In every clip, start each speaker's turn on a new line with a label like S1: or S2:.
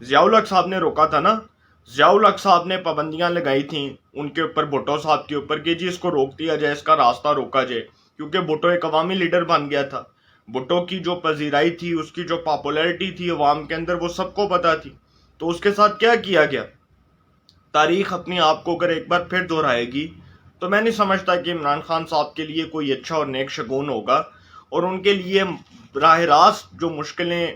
S1: ضیاء الحق صاحب نے روکا تھا نا, ضیاء الحق صاحب نے پابندیاں لگائی تھیں ان کے اوپر, بھٹو صاحب کے اوپر, کہ جی اس کو روک دیا جائے, اس کا راستہ روکا جائے, کیونکہ بھٹو ایک عوامی لیڈر بن گیا تھا. بھٹو کی جو پذیرائی تھی, اس کی جو پاپولیرٹی تھی عوام کے اندر, وہ سب کو پتا تھی. تو اس کے ساتھ کیا کیا گیا؟ تاریخ اپنے آپ کو اگر ایک بار پھر دہرائے گی تو میں نہیں سمجھتا کہ عمران خان صاحب کے لیے کوئی اچھا اور نیک شگون ہوگا, اور ان کے لیے براہ راست جو مشکلیں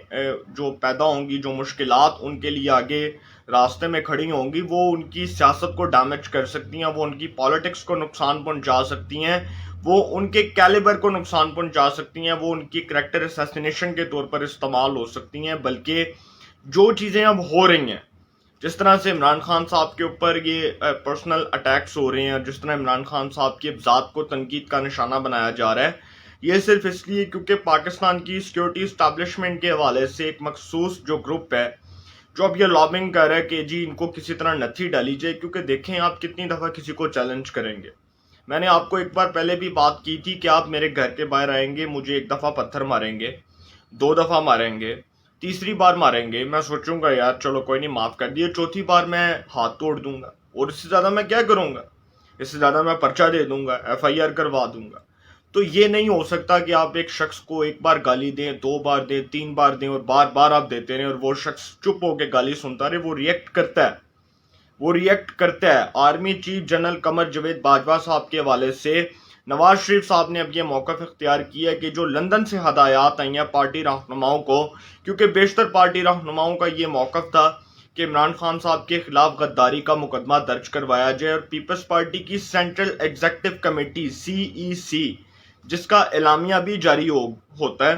S1: جو پیدا ہوں گی, جو مشکلات ان کے لیے آگے راستے میں کھڑی ہوں گی, وہ ان کی سیاست کو ڈیمیج کر سکتی ہیں, وہ ان کی پالیٹکس کو نقصان پہنچا سکتی ہیں, وہ ان کے کیلیبر کو نقصان پہنچا سکتی ہیں, وہ ان کی کریکٹر اسیسینیشن کے طور پر استعمال ہو سکتی ہیں. بلکہ جو چیزیں اب ہو رہی ہیں, جس طرح سے عمران خان صاحب کے اوپر یہ پرسنل اٹیکس ہو رہے ہیں, جس طرح عمران خان صاحب کی ذات کو تنقید کا نشانہ بنایا جا رہا ہے, یہ صرف اس لیے کیونکہ پاکستان کی سیکیورٹی اسٹیبلشمنٹ کے حوالے سے ایک مخصوص جو گروپ ہے جو اب یہ لابنگ کر رہا ہے کہ جی ان کو کسی طرح نتھی ڈالی جائے. کیونکہ دیکھیں آپ کتنی دفعہ کسی کو چیلنج کریں گے. میں نے آپ کو ایک بار پہلے بھی بات کی تھی کہ آپ میرے گھر کے باہر آئیں گے, مجھے ایک دفعہ پتھر ماریں گے, 2 دفعہ ماریں گے, تیسری بار ماریں گے, میں سوچوں گا یار چلو کوئی نہیں معاف کر دیے, چوتھی بار میں ہاتھ توڑ دوں گا, اور اس سے زیادہ میں کیا کروں گا, اس سے زیادہ میں پرچہ دے دوں گا, FIR کروا دوں گا. تو یہ نہیں ہو سکتا کہ آپ ایک شخص کو ایک بار گالی دیں, 2 بار دیں, 3 بار دیں, اور بار بار آپ دیتے رہیں, اور وہ شخص چپ ہو کے گالی سنتا رہے. وہ ریئیکٹ کرتا ہے, وہ ریئیکٹ کرتا ہے. Army chief general Qamar Javed Bajwa صاحب کے حوالے سے نواز شریف صاحب نے اب یہ موقف اختیار کیا کہ جو لندن سے ہدایات آئی ہیں پارٹی رہنماؤں کو, کیونکہ بیشتر پارٹی رہنماؤں کا یہ موقف تھا کہ عمران خان صاحب کے خلاف غداری کا مقدمہ درج کروایا جائے, اور پیپلز پارٹی کی سینٹرل ایگزیکٹو کمیٹی CEC, جس کا اعلامیہ بھی جاری ہوتا ہے,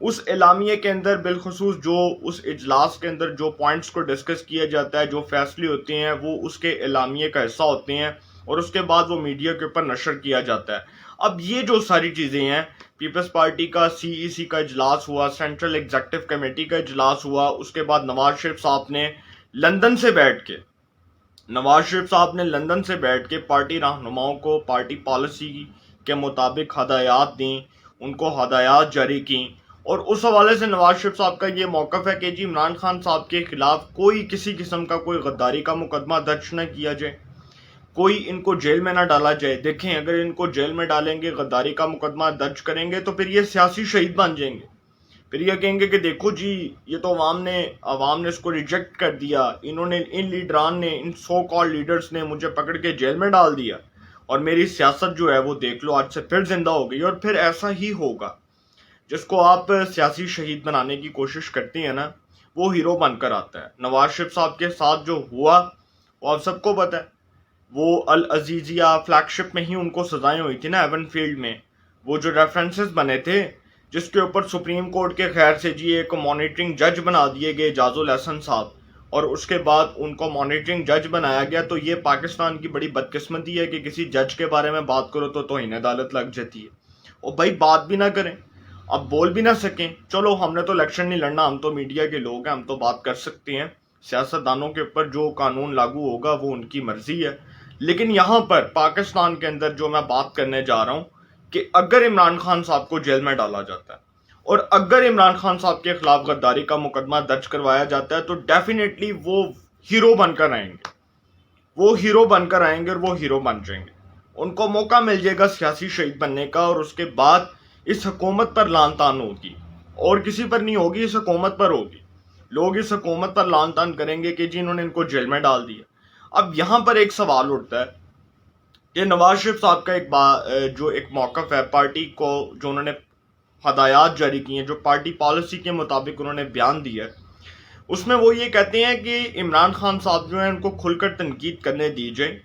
S1: اس اعلامیے کے اندر بالخصوص جو اس اجلاس کے اندر جو پوائنٹس کو ڈسکس کیا جاتا ہے, جو فیصلے ہوتے ہیں, وہ اس کے اعلامیے کا حصہ ہوتے ہیں, اور اس کے بعد وہ میڈیا کے اوپر نشر کیا جاتا ہے. اب یہ جو ساری چیزیں ہیں, پیپلز پارٹی کا CEC کا اجلاس ہوا, سینٹرل ایگزیکٹو کمیٹی کا اجلاس ہوا, اس کے بعد نواز شریف صاحب نے لندن سے بیٹھ کے پارٹی رہنماؤں کو پارٹی پالیسی کے مطابق ہدایات دیں, ان کو ہدایات جاری کی. اور اس حوالے سے نواز شریف صاحب کا یہ موقف ہے کہ جی عمران خان صاحب کے خلاف کوئی کسی قسم کا کوئی غداری کا مقدمہ درج نہ کیا جائے, کوئی ان کو جیل میں نہ ڈالا جائے. دیکھیں اگر ان کو جیل میں ڈالیں گے, غداری کا مقدمہ درج کریں گے, تو پھر یہ سیاسی شہید بن جائیں گے. پھر یہ کہیں گے کہ دیکھو جی یہ تو عوام نے اس کو ریجیکٹ کر دیا, انہوں نے, ان لیڈران نے, ان سو کال لیڈرز نے مجھے پکڑ کے جیل میں ڈال دیا, اور میری سیاست جو ہے وہ دیکھ لو آج سے پھر زندہ ہو گئی. اور پھر ایسا ہی ہوگا. جس کو آپ سیاسی شہید بنانے کی کوشش کرتے ہیں نا, وہ ہیرو بن کر آتا ہے. نواز شریف صاحب کے ساتھ جو ہوا وہ آپ سب کو پتہ ہے. وہ العزیزیہ فلیگ شپ میں ہی ان کو سزائیں ہوئی تھی نا, ایون فیلڈ میں, وہ جو ریفرنسز بنے تھے, جس کے اوپر سپریم کورٹ کے خیر سے جی ایک مانیٹرنگ جج بنا دیے گئے اعجاز الحسن صاحب, اور اس کے بعد ان کو مانیٹرنگ جج بنایا گیا. تو یہ پاکستان کی بڑی بدقسمتی ہے کہ کسی جج کے بارے میں بات کرو تو توہین عدالت لگ جاتی ہے. اور بھائی بات بھی نہ کریں, اب بول بھی نہ سکیں. چلو ہم نے تو الیکشن نہیں لڑنا, ہم تو میڈیا کے لوگ ہیں, ہم تو بات کر سکتے ہیں. سیاست دانوں کے اوپر جو قانون لاگو ہوگا وہ ان کی مرضی ہے. لیکن یہاں پر پاکستان کے اندر جو میں بات کرنے جا رہا ہوں کہ اگر عمران خان صاحب کو جیل میں ڈالا جاتا ہے, اور اگر عمران خان صاحب کے خلاف غداری کا مقدمہ درج کروایا جاتا ہے, تو ڈیفینیٹلی وہ ہیرو بن کر آئیں گے, وہ ہیرو بن کر آئیں گے, اور وہ ہیرو بن جائیں گے. ان کو موقع مل جائے گا سیاسی شہید بننے کا, اور اس کے بعد اس حکومت پر لان تان ہوگی, اور کسی پر نہیں ہوگی, اس حکومت پر ہوگی. لوگ اس حکومت پر لان تان کریں گے کہ جی انہوں نے ان کو جیل میں ڈال دیا. اب یہاں پر ایک سوال اٹھتا ہے کہ نواز شریف صاحب کا جو ایک موقف ہے پارٹی کو, جو انہوں نے ہدایات جاری کی ہیں, جو پارٹی پالیسی کے مطابق انہوں نے بیان دیا ہے, اس میں وہ یہ کہتے ہیں کہ عمران خان صاحب جو ہیں ان کو کھل کر تنقید کرنے دی جائے.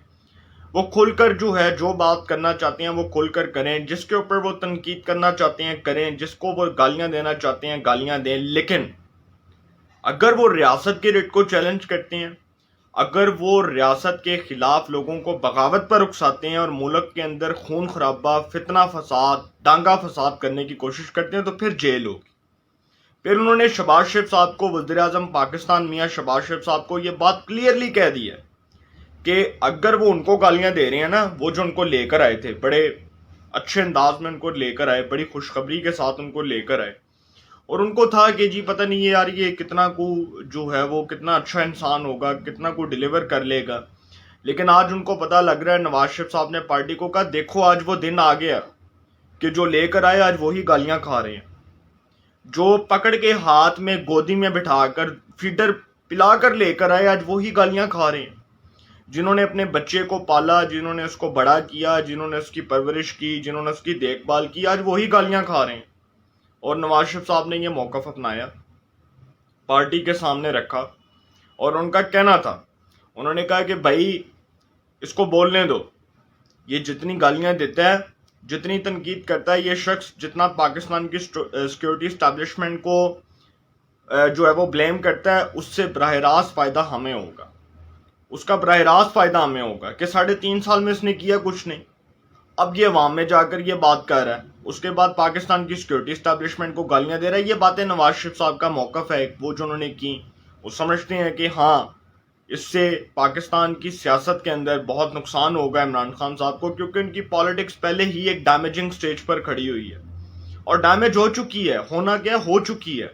S1: وہ کھل کر جو ہے جو بات کرنا چاہتے ہیں وہ کھل کر کریں, جس کے اوپر وہ تنقید کرنا چاہتے ہیں کریں, جس کو وہ گالیاں دینا چاہتے ہیں گالیاں دیں. لیکن اگر وہ ریاست کے ریٹ کو چیلنج کرتے ہیں, اگر وہ ریاست کے خلاف لوگوں کو بغاوت پر اکساتے ہیں, اور ملک کے اندر خون خرابہ, فتنہ فساد, دانگا فساد کرنے کی کوشش کرتے ہیں, تو پھر جیل ہوگی. پھر انہوں نے شہباز شریف صاحب کو, وزیر اعظم پاکستان میاں شہباز شریف صاحب کو یہ بات کلیئرلی کہہ دی ہے کہ اگر وہ ان کو گالیاں دے رہے ہیں نا, وہ جو ان کو لے کر آئے تھے, بڑے اچھے انداز میں ان کو لے کر آئے, بڑی خوشخبری کے ساتھ ان کو لے کر آئے, اور ان کو تھا کہ جی پتہ نہیں یار یہ کتنا کو جو ہے وہ کتنا اچھا انسان ہوگا، کتنا کو ڈیلیور کر لے گا. لیکن آج ان کو پتہ لگ رہا ہے، نواز شریف صاحب نے پارٹی کو کہا دیکھو آج وہ دن آ گیا کہ جو لے کر آئے آج وہی گالیاں کھا رہے ہیں، جو پکڑ کے ہاتھ میں گودی میں بٹھا کر فیڈر پلا کر لے کر آئے آج وہی گالیاں کھا رہے ہیں. جنہوں نے اپنے بچے کو پالا، جنہوں نے اس کو بڑا کیا، جنہوں نے اس کی پرورش کی، جنہوں نے اس کی دیکھ بھال کی، آج وہی گالیاں کھا رہے ہیں. اور نواز شریف صاحب نے یہ موقف اپنایا، پارٹی کے سامنے رکھا، اور ان کا کہنا تھا، انہوں نے کہا کہ بھائی اس کو بولنے دو، یہ جتنی گالیاں دیتا ہے، جتنی تنقید کرتا ہے یہ شخص، جتنا پاکستان کی سیکیورٹی اسٹیبلشمنٹ کو جو ہے وہ بلیم کرتا ہے، اس سے براہ راست فائدہ ہمیں ہوگا، اس کا براہ راست فائدہ ہمیں ہوگا کہ 3.5 سال میں اس نے کیا کچھ نہیں. اب یہ عوام میں جا کر یہ بات کر رہا ہے، اس کے بعد پاکستان کی سیکیورٹی اسٹیبلشمنٹ کو گالیاں دے رہا ہے. یہ باتیں نواز شریف صاحب کا موقف ہے، وہ جو انہوں نے کی، وہ سمجھتے ہیں کہ ہاں اس سے پاکستان کی سیاست کے اندر بہت نقصان ہوگا عمران خان صاحب کو، کیونکہ ان کی پالیٹکس پہلے ہی ایک ڈیمیجنگ سٹیج پر کھڑی ہوئی ہے، اور ڈیمیج ہو چکی ہے. ہونا کیا ہو چکی ہے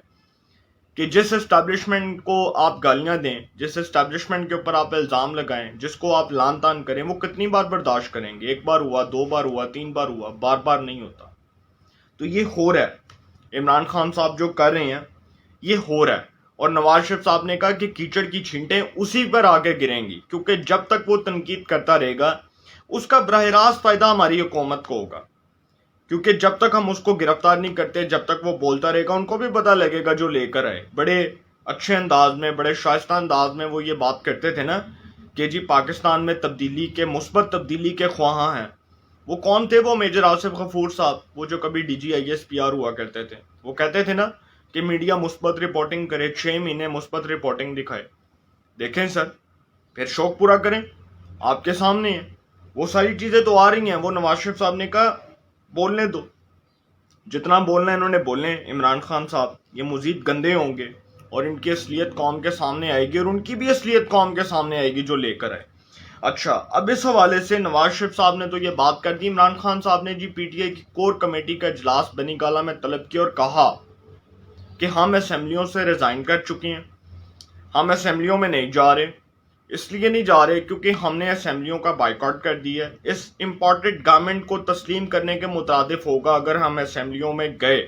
S1: کہ جس اسٹیبلشمنٹ کو آپ گالیاں دیں، جس اسٹیبلشمنٹ کے اوپر آپ الزام لگائیں، جس کو آپ لان تان کریں، وہ کتنی بار برداشت کریں گے؟ 1 بار ہوا، 2 بار ہوا، 3 بار ہوا، بار بار نہیں ہوتا. تو یہ ہو رہا ہے، عمران خان صاحب جو کر رہے ہیں یہ ہو رہا ہے. اور نواز شریف صاحب نے کہا کہ کیچڑ کی چھینٹیں اسی پر آگے گریں گی، کیونکہ جب تک وہ تنقید کرتا رہے گا اس کا براہ راست فائدہ ہماری حکومت کو ہوگا. کیونکہ جب تک ہم اس کو گرفتار نہیں کرتے، جب تک وہ بولتا رہے گا، ان کو بھی پتہ لگے گا جو لے کر آئے. بڑے اچھے انداز میں، بڑے شائستہ انداز میں وہ یہ بات کرتے تھے نا کہ جی پاکستان میں تبدیلی کے، مثبت تبدیلی کے خواہاں ہیں. وہ کون تھے؟ وہ میجر آصف غفور صاحب، وہ جو کبھی D G I S P R ہوا کرتے تھے. وہ کہتے تھے نا کہ میڈیا مثبت رپورٹنگ کرے، 6 مہینے مثبت رپورٹنگ دکھائے. دیکھیں سر، پھر شوق پورا کریں، آپ کے سامنے ہیں وہ ساری چیزیں تو آ رہی ہیں. وہ نواز شریف صاحب نے کہا بولنے دو، جتنا بولنا ہے انہوں نے بولنے. عمران خان صاحب یہ مزید گندے ہوں گے، اور ان کی اصلیت قوم کے سامنے آئے گی، اور ان کی بھی اصلیت قوم کے سامنے آئے گی جو لے کر آئے. اچھا، اب اس حوالے سے نواز شریف صاحب نے تو یہ بات کر دی. عمران خان صاحب نے جی پی ٹی آئی کی کور کمیٹی کا اجلاس بنی گالہ میں طلب کیا اور کہا کہ ہم اسمبلیوں سے ریزائن کر چکے ہیں، ہم اسمبلیوں میں نہیں جا رہے. اس لیے نہیں جا رہے کیونکہ ہم نے اسمبلیوں کا بائیکاٹ کر دیا ہے. اس امپورٹڈ گورنمنٹ کو تسلیم کرنے کے مترادف ہوگا اگر ہم اسمبلیوں میں گئے.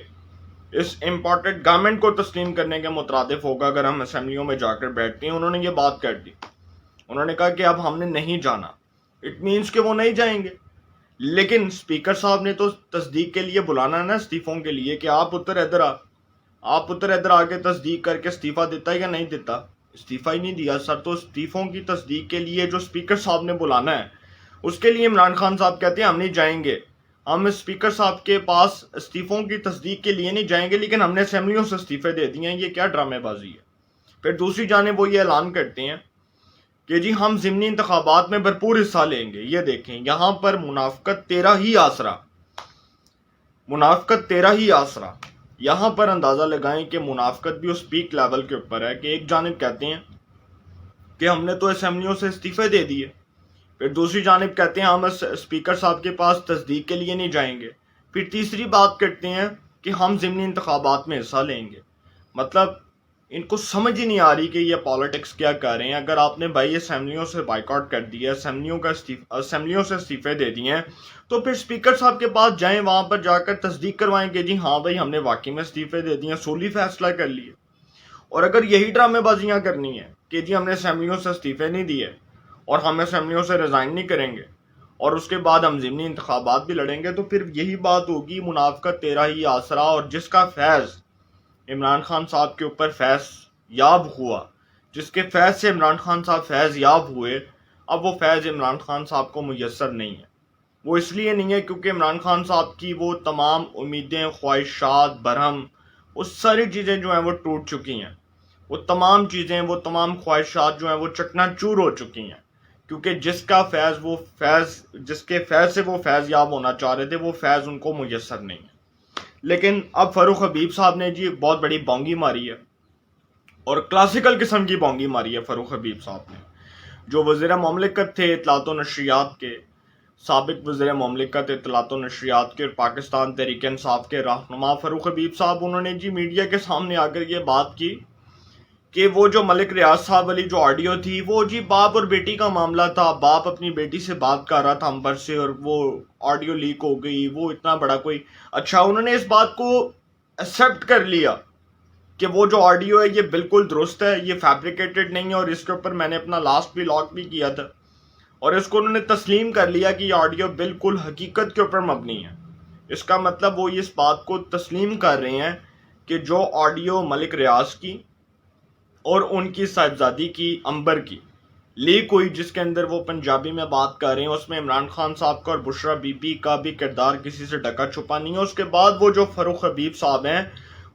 S1: اس امپورٹڈ گورنمنٹ کو تسلیم کرنے کے مترادف ہوگا اگر ہم اسمبلیوں میں جا کر بیٹھتے ہیں. انہوں نے یہ بات کر دی. انہوں نے کہا کہ اب ہم نے نہیں جانا. اٹ مینس کہ وہ نہیں جائیں گے. لیکن اسپیکر صاحب نے تو تصدیق کے لیے بلانا ہے نا استعفوں کے لیے، کہ آپ ادھر ادھر آ کے تصدیق کر کے استعفیٰ دیتا ہے یا نہیں دیتا. استعفیٰ ہی نہیں دیا سر. تو استعفوں کی تصدیق کے لیے جو اسپیکر صاحب نے بلانا ہے، اس کے لیے عمران خان صاحب کہتے ہیں ہم نہیں جائیں گے. ہم اسپیکر صاحب کے پاس استعفوں کی تصدیق کے لیے نہیں جائیں گے، لیکن ہم نے اسمبلیوں سے استعفے دے دیے ہیں. یہ کیا ڈرامے بازی ہے؟ پھر دوسری جانب وہ یہ اعلان کرتے ہیں کہ جی ہم ضمنی انتخابات میں بھرپور حصہ لیں گے. یہ دیکھیں یہاں پر منافقت تیرا ہی آسرا، منافقت تیرا ہی آسرا. یہاں پر اندازہ لگائیں کہ منافقت بھی اس پیک لیول کے اوپر ہے کہ ایک جانب کہتے ہیں کہ ہم نے تو اسمبلیوں سے استعفے دے دیے، پھر دوسری جانب کہتے ہیں ہم اسپیکر صاحب کے پاس تصدیق کے لیے نہیں جائیں گے، پھر تیسری بات کرتے ہیں کہ ہم ضمنی انتخابات میں حصہ لیں گے. مطلب ان کو سمجھ ہی نہیں آ رہی کہ یہ پالیٹکس کیا کر رہے ہیں. اگر آپ نے بھائی اسمبلیوں سے بائیکاٹ کر دیا، اسمبلیوں سے استعفے دے دیے ہیں، تو پھر اسپیکر صاحب کے پاس جائیں، وہاں پر جا کر تصدیق کروائیں کہ جی ہاں بھائی ہم نے واقعی میں استعفے دے دیے، سولی فیصلہ کر لیے. اور اگر یہی ڈرامے بازیاں کرنی ہے کہ جی ہم نے اسمبلیوں سے استعفے نہیں دیے اور ہم اسمبلیوں سے ریزائن نہیں کریں گے اور اس کے بعد ہم ضمنی انتخابات بھی لڑیں گے، تو پھر یہی بات ہوگی منافقت تیرا ہی آسرا. اور جس کا فیض عمران خان صاحب کے اوپر فیض یاب ہوا، جس کے فیض سے عمران خان صاحب فیض یاب ہوئے، اب وہ فیض عمران خان صاحب کو میسر نہیں ہے. وہ اس لیے نہیں ہے کیونکہ عمران خان صاحب کی وہ تمام امیدیں، خواہشات، برہم، وہ ساری چیزیں جو ہیں وہ ٹوٹ چکی ہیں. وہ تمام چیزیں، وہ تمام خواہشات جو ہیں وہ چکنا چور ہو چکی ہیں. کیونکہ جس کا فیض، وہ فیض، جس کے فیض سے وہ فیض یاب ہونا چاہ رہے تھے، وہ فیض ان کو میسر نہیں ہے. لیکن اب فاروق حبیب صاحب نے جی بہت بڑی بونگی ماری ہے، اور کلاسیکل قسم کی بونگی ماری ہے. فاروق حبیب صاحب نے، جو وزیر مملکت تھے اطلاعات و نشریات کے، سابق وزیر مملکت اطلاعات و نشریات کے اور پاکستان تحریک انصاف کے رہنما فاروق حبیب صاحب، انہوں نے جی میڈیا کے سامنے آ کر یہ بات کی کہ وہ جو ملک ریاض صاحب والی جو آڈیو تھی وہ جی باپ اور بیٹی کا معاملہ تھا، باپ اپنی بیٹی سے بات کر رہا تھا امبر سے اور وہ آڈیو لیک ہو گئی، وہ اتنا بڑا کوئی اچھا انہوں نے اس بات کو ایکسیپٹ کر لیا کہ وہ جو آڈیو ہے یہ بالکل درست ہے، یہ فیبریکیٹڈ نہیں ہے، اور اس کے اوپر میں نے اپنا لاسٹ ولاگ بھی کیا تھا اور اس کو انہوں نے تسلیم کر لیا کہ یہ آڈیو بالکل حقیقت کے اوپر مبنی ہے۔ اس کا مطلب وہ اس بات کو تسلیم کر رہے ہیں کہ جو آڈیو ملک ریاض کی اور ان کی صاحبزادی کی امبر کی لیک ہوئی، جس کے اندر وہ پنجابی میں بات کر رہے ہیں، اس میں عمران خان صاحب کا اور بشرا بی بی کا بھی کردار کسی سے ڈھکا چھپا نہیں ہے۔ اس کے بعد وہ جو فاروق حبیب صاحب ہیں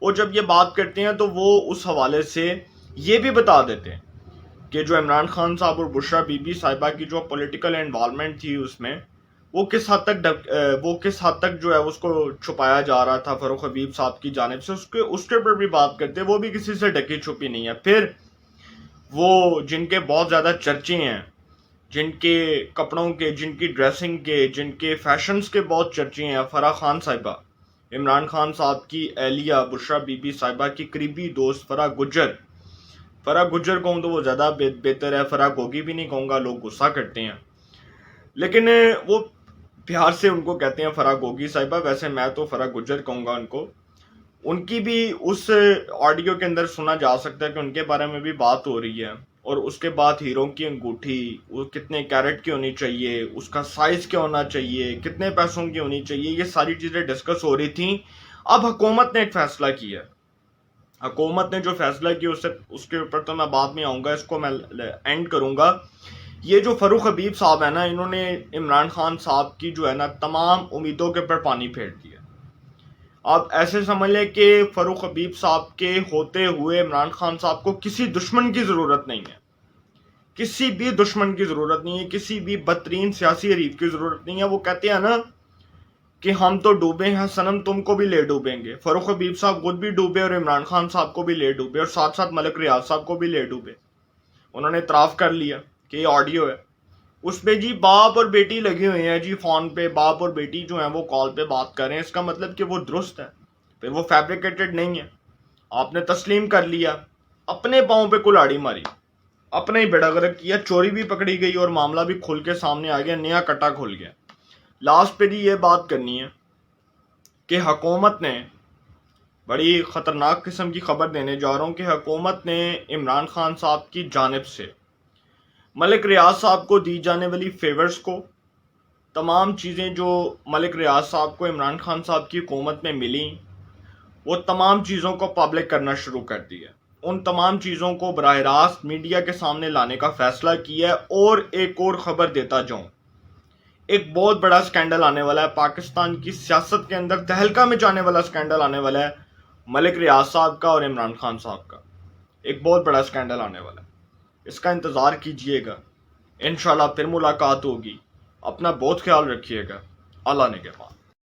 S1: وہ جب یہ بات کرتے ہیں تو وہ اس حوالے سے یہ بھی بتا دیتے ہیں کہ جو عمران خان صاحب اور بشرا بی بی صاحبہ کی جو پولیٹیکل انوالومنٹ تھی اس میں وہ کس حد تک جو ہے اس کو چھپایا جا رہا تھا فاروق حبیب صاحب کی جانب سے، اس کے اوپر بھی بات کرتے ہیں، وہ بھی کسی سے ڈکی چھپی نہیں ہے۔ پھر وہ جن کے بہت زیادہ چرچے ہیں، جن کے کپڑوں کے، جن کی ڈریسنگ کے، جن کے فیشنز کے بہت چرچے ہیں، فرح خان صاحبہ، عمران خان صاحب کی اہلیہ بشرا بی بی صاحبہ کی قریبی دوست فرح گجر کہوں تو وہ زیادہ بہتر ہے، فرح گوگی بھی نہیں کہوں گا، لوگ غصہ کرتے ہیں، لیکن وہ پیار سے ان کو کہتے ہیں فرح گوگی صاحبہ، ویسے میں تو فرح گجر کہوں گا ان کو۔ ان کی بھی اس آڈیو کے اندر سنا جا سکتا ہے کہ ان کے بارے میں بھی بات ہو رہی ہے، اور اس کے بعد ہیروں کی انگوٹھی وہ کتنے کیرٹ کی ہونی چاہیے، اس کا سائز کیا ہونا چاہیے، کتنے پیسوں کی ہونی چاہیے، یہ ساری چیزیں ڈسکس ہو رہی تھیں۔ اب حکومت نے ایک فیصلہ کیا، حکومت نے جو فیصلہ کیا اس کے اوپر تو میں بعد میں آؤں گا، اس کو میں اینڈ کروں گا۔ یہ جو فاروق حبیب صاحب ہے نا، انہوں نے عمران خان صاحب کی جو ہے نا تمام امیدوں کے اوپر پانی پھیر دیا۔ آپ ایسے سمجھ لیں کہ فاروق حبیب صاحب کے ہوتے ہوئے عمران خان صاحب کو کسی دشمن کی ضرورت نہیں ہے، کسی بھی دشمن کی ضرورت نہیں ہے، کسی بھی بدترین سیاسی حریف کی ضرورت نہیں ہے۔ وہ کہتے ہیں نا کہ ہم تو ڈوبے ہیں صنم، تم کو بھی لے ڈوبیں گے۔ فاروق حبیب صاحب خود بھی ڈوبے اور عمران خان صاحب کو بھی لے ڈوبے، اور ساتھ ساتھ ملک ریاض صاحب کو بھی لے ڈوبے۔ انہوں نے اعتراف کر لیا کہ یہ آڈیو ہے، اس پہ جی باپ اور بیٹی لگے ہوئے ہیں، جی فون پہ باپ اور بیٹی جو ہیں وہ کال پہ بات کر رہے ہیں، اس کا مطلب کہ وہ درست ہے، پھر وہ فیبریکیٹڈ نہیں ہے۔ آپ نے تسلیم کر لیا، اپنے پاؤں پہ کلاڑی ماری، اپنے ہی بیڑا غرق کیا، چوری بھی پکڑی گئی اور معاملہ بھی کھل کے سامنے آ گیا، نیا کٹا کھل گیا۔ لاسٹ پہ جی یہ بات کرنی ہے کہ حکومت نے بڑی خطرناک قسم کی خبر دینے جا رہا ہوں کہ حکومت نے عمران خان صاحب کی جانب سے ملک ریاض صاحب کو دی جانے والی فیورز کو، تمام چیزیں جو ملک ریاض صاحب کو عمران خان صاحب کی حکومت میں ملیں، وہ تمام چیزوں کو پبلک کرنا شروع کر دیا۔ ان تمام چیزوں کو براہ راست میڈیا کے سامنے لانے کا فیصلہ کیا ہے۔ اور ایک اور خبر دیتا جاؤں، ایک بہت بڑا سکینڈل آنے والا ہے پاکستان کی سیاست کے اندر، تہلکہ میں جانے والا سکینڈل آنے والا ہے ملک ریاض صاحب کا اور عمران خان صاحب کا، ایک بہت بڑا سکینڈل آنے والا ہے، اس کا انتظار کیجئے گا۔ انشاءاللہ پھر ملاقات ہوگی، اپنا بہت خیال رکھیے گا، اللہ نے کے پاس۔